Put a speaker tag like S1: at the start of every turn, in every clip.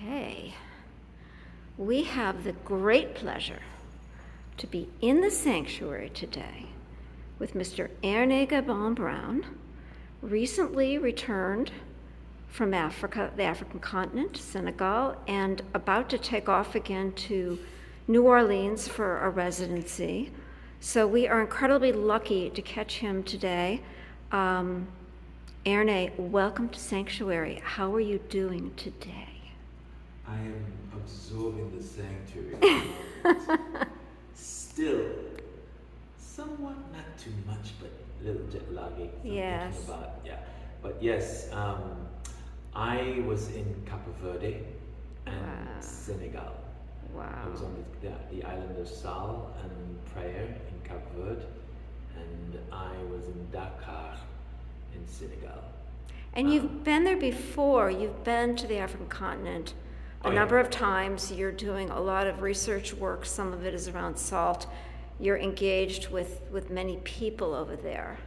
S1: Okay. We have the great pleasure to be in the sanctuary today with Mr. Yrneh Gabon Brown, recently returned from Africa, the African continent, Senegal, and about to take off again to New Orleans for a residency. So we are incredibly lucky to catch him today. Yrneh, welcome to Sanctuary. How are you doing today?
S2: I am absorbing the sanctuary. Still, somewhat, not too much, but a little jet laggy.
S1: Yes.
S2: Thinking about, yeah. But yes, I was in Cape Verde and Senegal.
S1: Wow.
S2: I was on the island of Sal and Praia in Cape Verde, and I was in Dakar in Senegal.
S1: And you've been there before. You've been to the African continent a number of times. You're doing a lot of research work. Some of it is around salt. You're engaged with many people over there.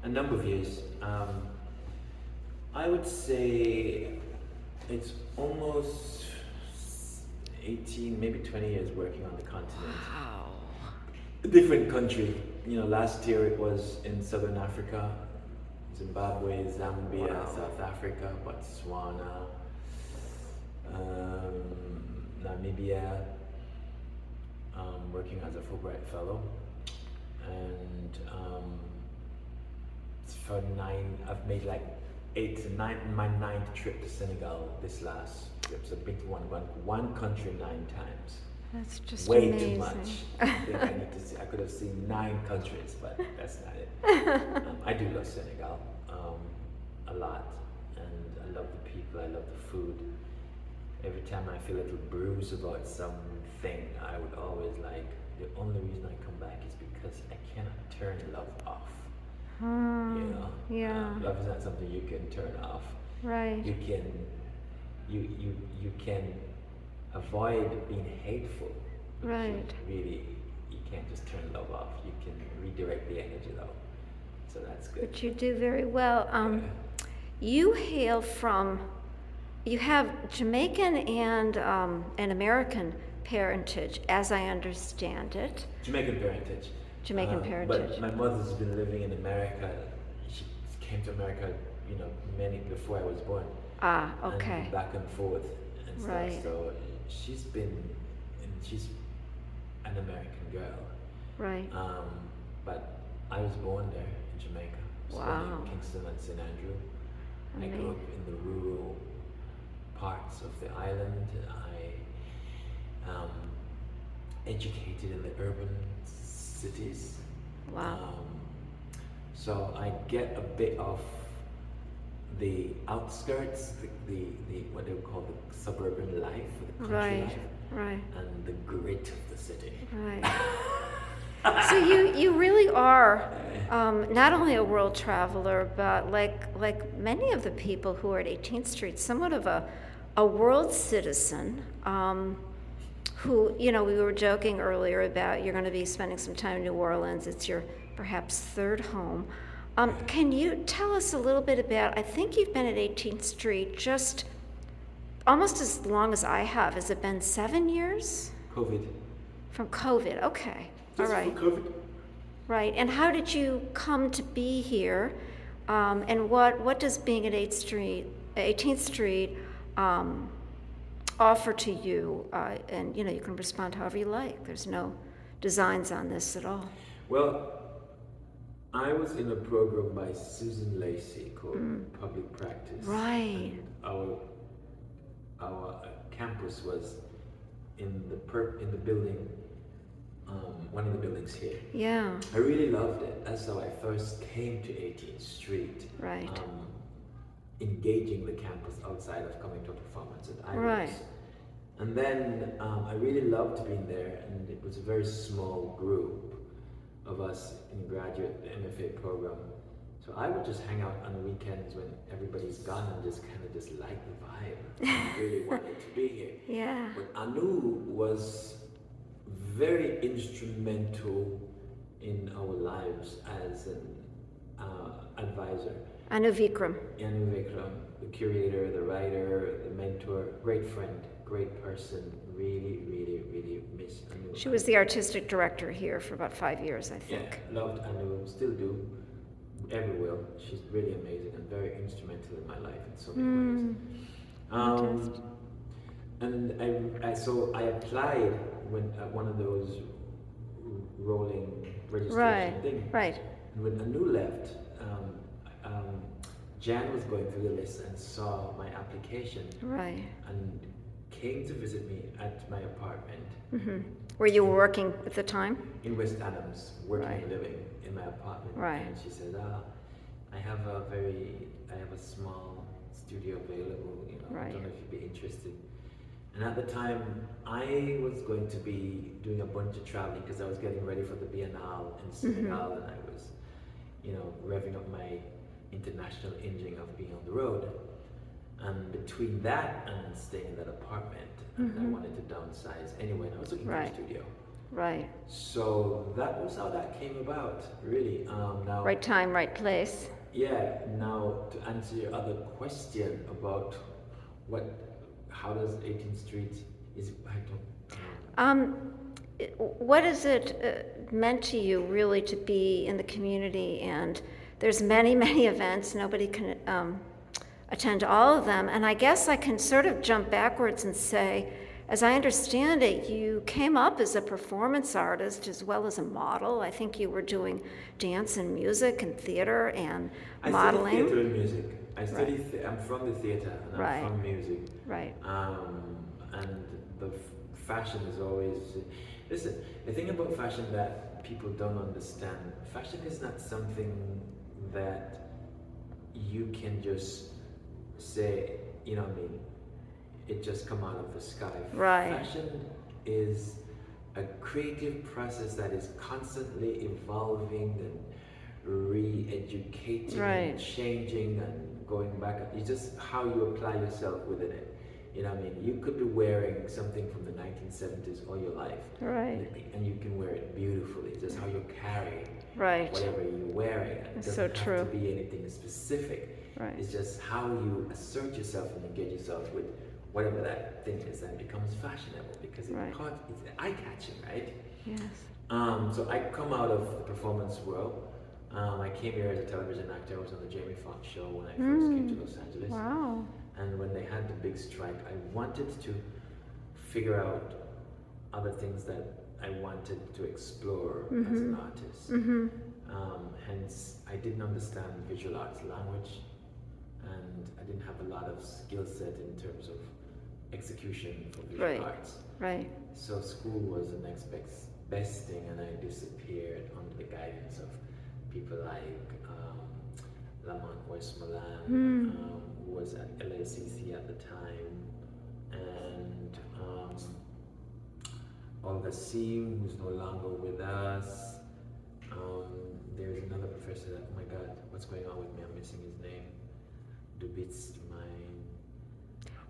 S2: A number of years. I would say it's almost 18, maybe 20 years working on the continent.
S1: Wow.
S2: A different country. You know, last year it was in Southern Africa, Zimbabwe, Zambia,
S1: Wow.
S2: South Africa, Botswana, Namibia, working as a Fulbright Fellow. And for 9, I've made like 8 to 9, my 9th trip to Senegal this last trip. So I've been to one country 9 times.
S1: That's just
S2: way
S1: amazing.
S2: too much. I think I need to see. I could have seen 9 countries, but that's not it. I do love Senegal a lot, and I love the people. I love the food. Every time I feel a little bruise about something, I would always like. The only reason I come back is because I cannot turn love off. You know.
S1: Yeah.
S2: Love is not something you can turn off.
S1: Right.
S2: You can avoid being hateful.
S1: Right.
S2: Really, you can't just turn love off. You can redirect the energy though. So that's good.
S1: But you do very well. You hail from, you have Jamaican and an American parentage, as I understand it.
S2: Jamaican parentage.
S1: Jamaican parentage.
S2: But my mother's been living in America. She came to America, you know, many before I was born.
S1: Ah, okay.
S2: And back and forth and stuff.
S1: Right.
S2: So she's an American girl.
S1: Right.
S2: But I was born there in Jamaica. I was born in Kingston and St. Andrew. I grew up in the rural parts of the island. I educated in the urban cities.
S1: Wow.
S2: So I get a bit of the outskirts, the what they would call the suburban life, the country life,
S1: Right.
S2: and the grit of the city.
S1: Right. So you really are not only a world traveler, but like many of the people who are at 18th Street, somewhat of a world citizen. Who, you know, we were joking earlier about you're going to be spending some time in New Orleans. It's your perhaps 3rd home. Can you tell us a little bit about, I think you've been at 18th Street just almost as long as I have. Has it been 7 years?
S2: COVID.
S1: From COVID, okay.
S2: Just
S1: all right.
S2: For COVID.
S1: Right, and how did you come to be here? And what does being at 18th Street offer to you? And you know, you can respond however you like. There's no designs on this at all.
S2: Well, I was in a program by Susan Lacey called Public Practice.
S1: Right.
S2: And our campus was in the building, one of the buildings here.
S1: Yeah.
S2: I really loved it. That's how I first came to 18th Street.
S1: Right.
S2: Engaging the campus outside of coming to a performance at Yrneh.
S1: Right.
S2: And then I really loved being there, and it was a very small group of us in graduate MFA program. So I would just hang out on the weekends when everybody's gone and just kind of like the vibe. I really wanted to be here.
S1: Yeah.
S2: But Anu was very instrumental in our lives as an advisor.
S1: Anu Vikram.
S2: Yrneh, the curator, the writer, the mentor, great friend, great person. Really, really, really miss Anu.
S1: She was the artistic director here for about 5 years, I think.
S2: Yeah, loved Anu, still do. Ever will. She's really amazing and very instrumental in my life in so many ways.
S1: Fantastic.
S2: And so I applied when at one of those rolling registration
S1: Right,
S2: things.
S1: right.
S2: And when Anu left, Jan was going through the list and saw my application
S1: Right.
S2: and came to visit me at my apartment
S1: Hmm. Were you working at the time?
S2: in West Adams, working
S1: Right.
S2: and living in my apartment.
S1: Right.
S2: And she said, I have a small studio available, you know, I
S1: Right.
S2: don't know if you'd be interested. And at the time, I was going to be doing a bunch of traveling because I was getting ready for the Biennale in Senegal, and I was, you know, revving up my international engine of being on the road. And between that and staying in that apartment, and I wanted to downsize anyway, and I was looking
S1: Right.
S2: for a studio.
S1: Right.
S2: So that was how that came about, really. Now,
S1: Right time, right place.
S2: yeah. Now to answer your other question about how does 18th Street is I don't.
S1: What is it meant to you really to be in the community? And there's many, many events. Nobody can attend all of them. And I guess I can sort of jump backwards and say, as I understand it, you came up as a performance artist as well as a model. I think you were doing dance and music and theater and modeling.
S2: I studied theater and music. I'm from the theater and
S1: Right.
S2: I'm from music.
S1: Right.
S2: And the fashion is always. Listen, the thing about fashion that people don't understand, fashion is not something that you can just say, you know what I mean, it just come out of the sky.
S1: Right.
S2: Fashion is a creative process that is constantly evolving and re-educating
S1: Right.
S2: and changing and going back. It's just how you apply yourself within it. You know what I mean? You could be wearing something from the 1970s all your life.
S1: Right.
S2: And you can wear it beautifully. It's just how you carry
S1: Right.
S2: whatever you're wearing. It
S1: That's
S2: doesn't
S1: so true.
S2: have to be anything specific.
S1: Right.
S2: It's just how you assert yourself and engage yourself with whatever that thing is, and it becomes fashionable because
S1: Right.
S2: it's eye-catching, right?
S1: Yes.
S2: So I come out of the performance world. I came here as a television actor. I was on the Jamie Foxx show when I first came to Los Angeles.
S1: Wow.
S2: And when they had the big strike, I wanted to figure out other things that I wanted to explore as an artist. Hence, I didn't understand visual arts language, and I didn't have a lot of skill set in terms of execution for visual
S1: Right.
S2: arts.
S1: Right.
S2: So school was the next best thing, and I disappeared under the guidance of people like Lamont Westmoreland, who was at LACC at the time, and Olga Seam, who's no longer with us. There's another professor that, oh my God, what's going on with me? I'm missing his name. Dubitz,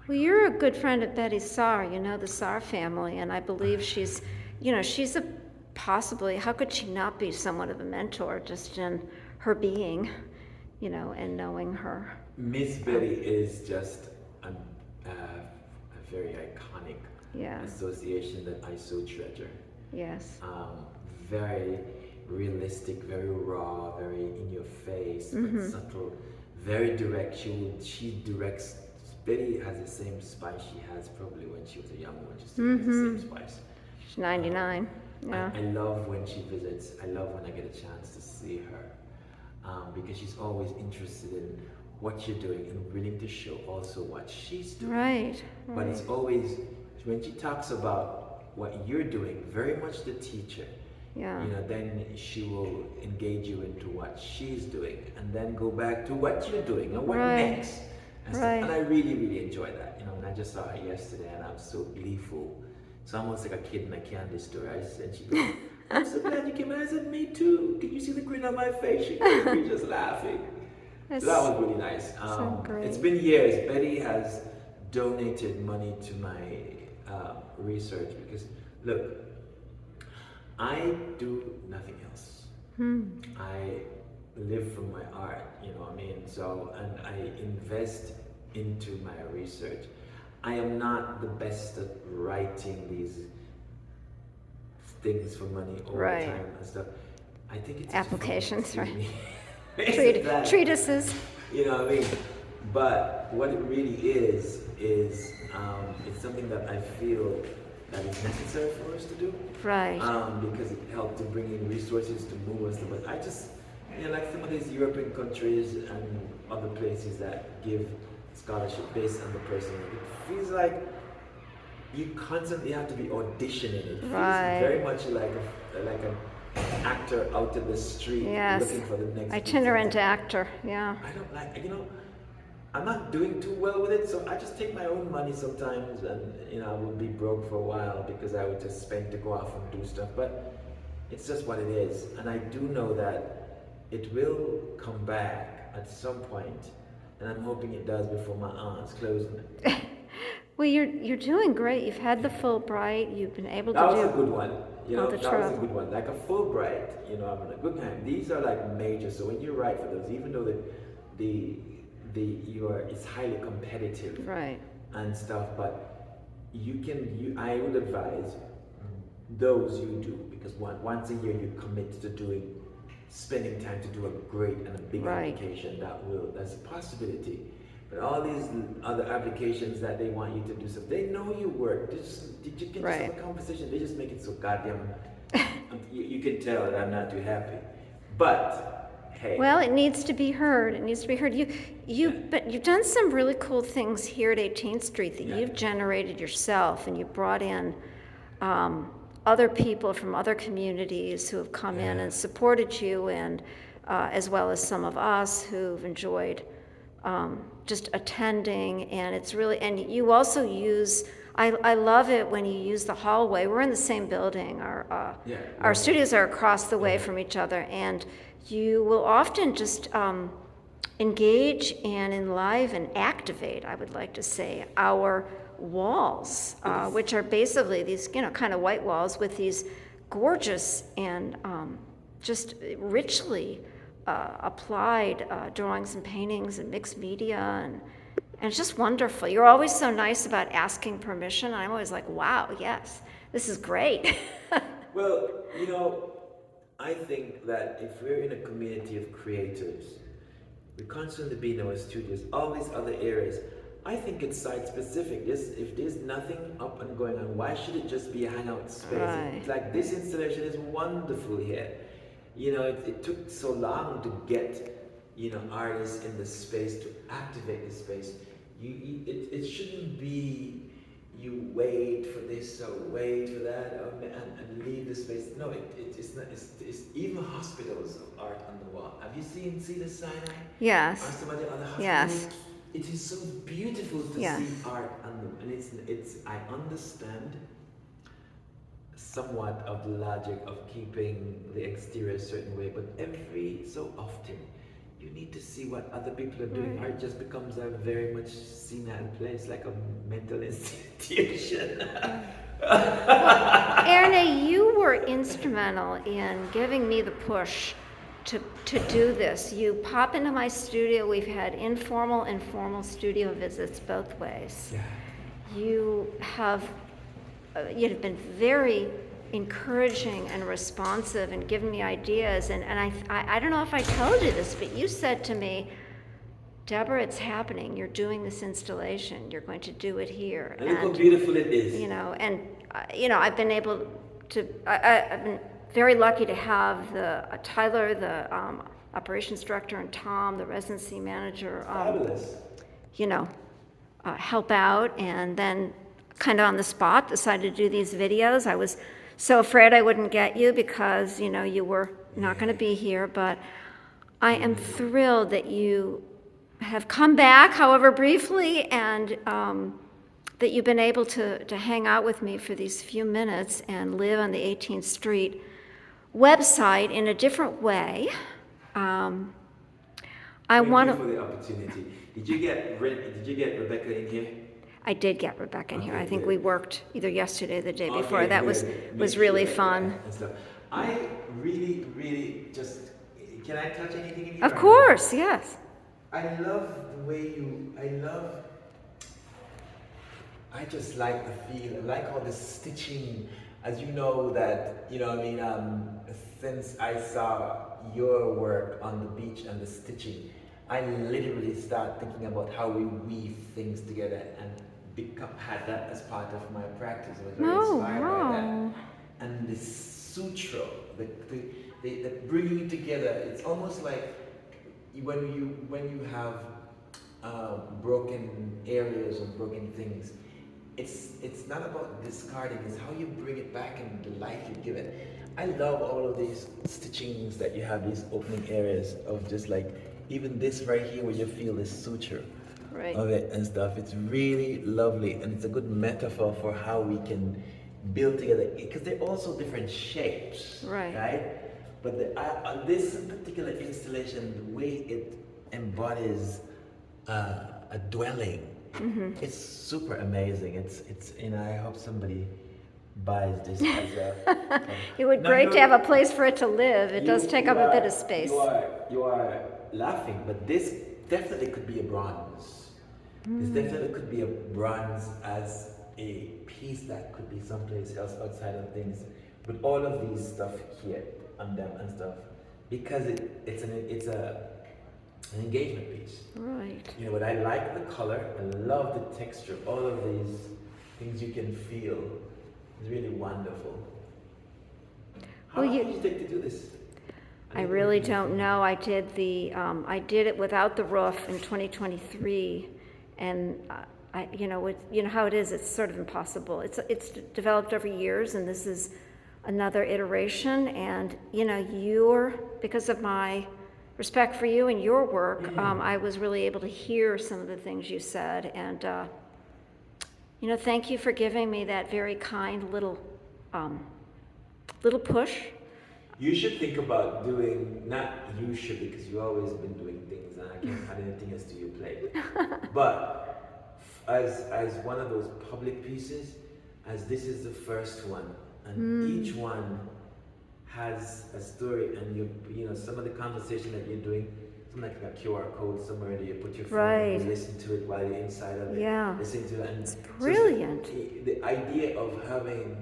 S1: Well, you're a good friend of Betty Saar. You know the Saar family, and I believe she's a possibly, how could she not be somewhat of a mentor just in her being, and knowing her.
S2: Miss Betty is just a very iconic association that I so treasure.
S1: Yes.
S2: Very realistic, very raw, very in your face, but subtle, very direct. She directs. Betty has the same spice she has probably when she was a young one. She still has the same spice.
S1: She's 99. Yeah.
S2: I love when she visits. I love when I get a chance to see her because she's always interested in what you're doing and willing to show also what she's doing.
S1: Right.
S2: But it's always, when she talks about what you're doing, very much the teacher.
S1: Yeah.
S2: Then she will engage you into what she's doing and then go back to what you're doing and what next. And, and I really, really enjoy that. And I just saw her yesterday and I'm so gleeful. It's almost like a kid in a candy store. And she goes, I'm so glad you came. And I said, me too. Can you see the grin on my face? She was just laughing. So that was really nice.
S1: So great.
S2: It's been years. Betty has donated money to my research because, look, I do nothing else. I live from my art, you know what I mean? So, and I invest into my research. I am not the best at writing these things for money all
S1: Right.
S2: the time and stuff. I think it's
S1: Applications,
S2: just fun.
S1: right.
S2: It's that,
S1: Treatises.
S2: you know what I mean? But what it really is it's something that I feel that is necessary for us to do.
S1: Right.
S2: Because it helped to bring in resources to move us. But I just, you know, like some of these European countries and other places that give scholarship based on the person, it feels like you constantly have to be auditioning. It feels very much like an actor out in the street looking for the next.
S1: Itinerant actor, yeah.
S2: I don't like, you know, I'm not doing too well with it, so I just take my own money sometimes, and you know, I would be broke for a while because I would just spend to go off and do stuff. But it's just what it is, and I do know that it will come back at some point, and I'm hoping it does before my aunt's closing.
S1: Well, you're doing great. You've had the Fulbright. You've been able to
S2: That
S1: do.
S2: was a good one. You know,
S1: the
S2: that was a
S1: travel.
S2: good one. Like a Fulbright, you know, I'm in a good time. These are like major. So when you write for those, even though it's highly competitive,
S1: Right.
S2: and stuff, but I would advise those you do, because once a year you commit to spending time to do a great and a big
S1: Right.
S2: application that's a possibility. But all these other applications that they want you to do stuff, they know you work. You can just have a conversation. They just make it so goddamn. you can tell that I'm not too happy, but hey.
S1: Well, it needs to be heard. It needs to be heard. But you've done some really cool things here at 18th Street that you've generated yourself, and you brought in other people from other communities who have come in and supported you, and as well as some of us who've enjoyed just attending. And it's really, and you also use. I love it when you use the hallway. We're in the same building. Our studios are across the way from each other, and you will often just engage and enliven and activate, I would like to say, our walls, which are basically these, you know, kind of white walls with these gorgeous and just richly applied drawings and paintings and mixed media, and it's just wonderful. You're always so nice about asking permission. I'm always like, wow, yes, this is great.
S2: Well, you know, I think that if we're in a community of creators, we constantly be in our studios, all these other areas. I think it's site specific. If there's nothing up and going on, why should it just be a hangout space?
S1: Right.
S2: It's like this installation is wonderful here. You know, it took so long to get, you know, artists in the space to activate the space. It shouldn't be you wait for this or wait for that and leave the space. No, it's not. It's even hospitals of art on the wall. Have you seen the Sinai?
S1: Yes.
S2: Or some of the other hospitals?
S1: Yes.
S2: It is so beautiful to see art on them, and it's. I understand somewhat of the logic of keeping the exterior a certain way, but every so often you need to see what other people are doing. Art just becomes a very much senile place, like a mental institution.
S1: Yrneh, you were instrumental in giving me the push to do this. You pop into my studio. We've had informal and formal studio visits both ways.
S2: Yeah.
S1: You have been very encouraging and responsive and given me ideas. And I don't know if I told you this, but you said to me, Debra, it's happening. You're doing this installation. You're going to do it here.
S2: And look how beautiful it is.
S1: You know, and I've been able to. I've been very lucky to have Tyler, the operations director, and Tom, the residency manager.
S2: Fabulous.
S1: Help out, and then kind of on the spot decided to do these videos. I was so afraid I wouldn't get you because you were not going to be here, but I am thrilled that you have come back, however briefly, and that you've been able to hang out with me for these few minutes and live on the 18th Street website in a different way.
S2: Thank you for the opportunity. Did you get Rebecca in here?
S1: I did get Rebecca in here.
S2: Okay,
S1: I think
S2: good.
S1: we worked either yesterday or the day before.
S2: Okay,
S1: That
S2: good.
S1: was
S2: Make
S1: really
S2: sure
S1: fun.
S2: and stuff. I really, really just Can I touch anything in here?
S1: Of course, yes.
S2: I love the way I just like the feel. I like all the stitching. As you know that, you know what I mean, since I saw your work on the beach and the stitching, I literally start thinking about how we weave things together and had that as part of my practice. I was very inspired by that. And the sutra, the bringing together, it's almost like when you have broken areas or broken things, it's not about discarding, it's how you bring it back and the life you give it. I love all of these stitchings that you have, these opening areas of just like, even this right here where you feel this suture of it and stuff. It's really lovely, and it's a good metaphor for how we can build together, because they're also different shapes, right? But this particular installation, the way it embodies a dwelling, it's super amazing. It's and I hope somebody buys this as a.
S1: It would be great to have a place for it to live. It does take up a bit of space.
S2: You are laughing, but this definitely could be a bronze. This definitely could be a bronze as a piece that could be someplace else outside of things, with all of these stuff here on them and stuff, because it's an engagement piece. Right. You know, but I like the color, I love the texture, all of these things you can feel. It's really wonderful. How long did you take to do this?
S1: I really don't know. I did it without the roof in 2023, and you know how it is. It's sort of impossible. It's developed over years, and this is another iteration. And you know, because of my respect for you and your work, I was really able to hear some of the things you said, and you know, thank you for giving me that very kind little push.
S2: You should think about doing, not you should, because you've always been doing things and I can't add anything else to your plate. But as one of those public pieces, as this is the first one, and each one has a story, and you know, some of the conversation that you're doing, something like a QR code somewhere that you put your phone and you listen to it while you're inside of it. Yeah. Listen to it. And
S1: it's brilliant.
S2: So the idea of having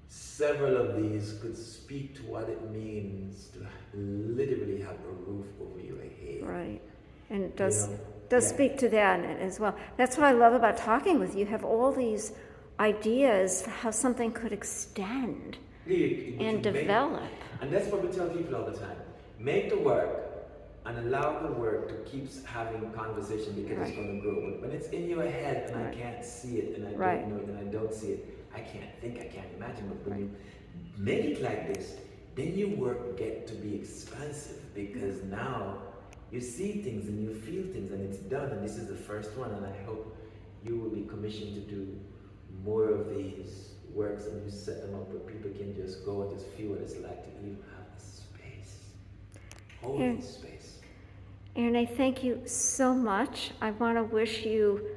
S2: several of these could speak to what it means to literally have a roof over your head. Right. And it does speak to that as well. That's what I love about talking with you. You have all these ideas for how something could extend and develop. And that's what we tell people all the time. Make the work and allow the work to keep having conversation, because it's going to grow. But when it's in your head and I can't see it and I don't know it and I don't see it, I can't think, I can't imagine. But when you make it like this, then your work get to be expansive, because now you see things and you feel things and it's done, and this is the first one, and I hope you will be commissioned to do more of these works, and you set them up where people can just go and just feel what it's like to even have a space. Holy space.
S1: Yrneh, thank you so much. I want to wish you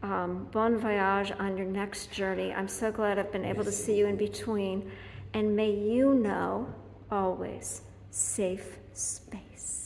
S1: bon voyage on your next journey. I'm so glad I've been able to see you in between. And may you know always safe space.